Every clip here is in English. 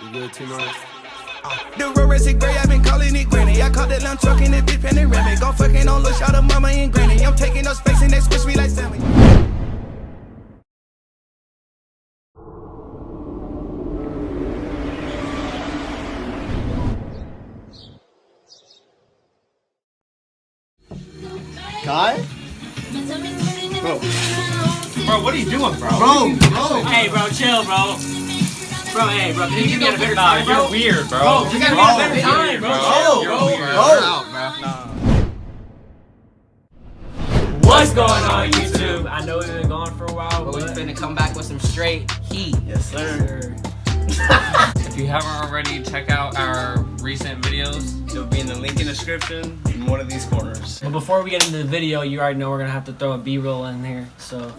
You good, T-Mars? The road racing gray, I've been calling it granny. I caught that lamb truck in this bitch panoramic. Gon' fucking on look, shout out mama and granny. I'm taking up space and they squish me like salmon. Kai? Bro, what are you doing, bro? Bro! Hey, bro, chill, bro. Bro, hey, bro, can you get a better time, You're bro? weird, bro. Bro, you gotta get a better time, bro. You're weird. What's going on, YouTube? I know we've been gone for a while, But we finna come back with some straight heat. Yes, sir. If you haven't already, check out our recent videos. It'll be in the link in the description in one of these corners. But before we get into the video, you already know we're gonna have to throw a B-roll in here, so.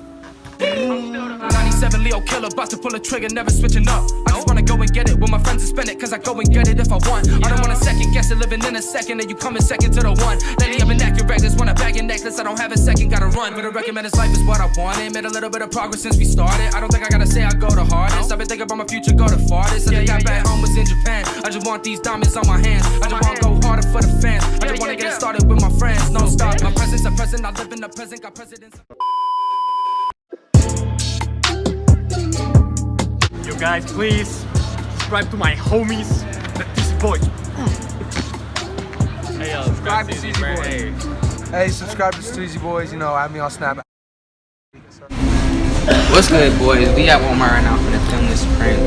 97 Leo killer, about to pull a trigger, never switching up. I just wanna go and get it with my friends and spend it, cause I go and get it if I want. I don't wanna second guess it, living in a second, and you coming second to the one. Lately I've been accurate, just wanna bag your necklace, I don't have a second, gotta run. But I recommend this life is what I wanted, made a little bit of progress since we started. I don't think I gotta say I go the hardest, I've been thinking about my future, go the farthest. I got back home was in Japan, I just want these diamonds on my hands. I just wanna go harder for the fans, I just wanna get it started with my friends, no stop. My presence a present, I live in the present, got presidents. Yo guys, please subscribe to my homies, the Teasy Boys. Hey, yo, Subscribe to Teasy Boys. Hey, subscribe to Steezy Boys, you know, add me on Snap. What's good, boys? We at Walmart right now for the film this prank.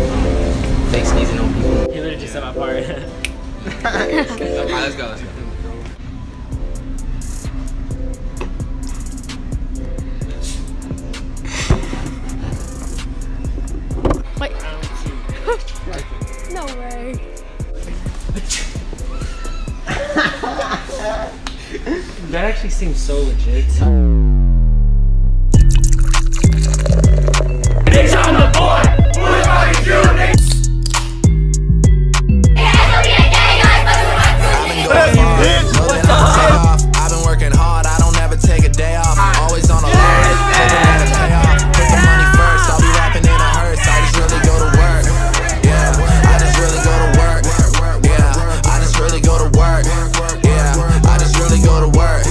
Fake sneezing on people. He literally just said my part. Alright, let's go. Wait. No way. That actually seems so legit. It's on the board! Who is my unit? I've been working hard, I don't ever take a day off. Always on the line, hoping that it pay off. Put the money first, I'll be rapping in a hearse. I just really go to work. Yeah, I just really go to work. Yeah, I just really go to work. Yeah, I just really go to work.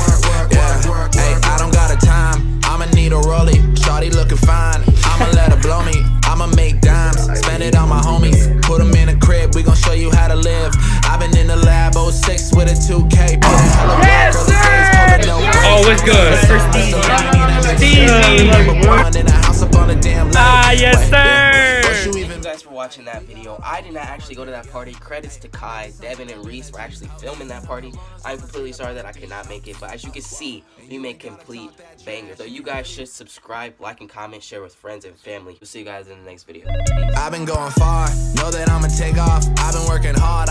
Yeah, hey, I don't got a time, I'ma need a rollie. Shawty looking fine, I'ma let her blow me. I'ma make dimes, spend it on my homies. Put them in a crib, we gon' show you how to live. I've been in the lab 06 with a 2K. Yes, sir! Oh, what's good? Ah, yes, sir! Thank you guys for watching that video. I did not actually go to that party. Credits to Kai, Devin, and Reese for actually filming that party. I'm completely sorry that I could not make it, but as you can see, we make complete bangers. So you guys should subscribe, like, and comment, share with friends and family. We'll see you guys in the next video. Peace. I've been going far, know that I'ma take off. I've been working hard.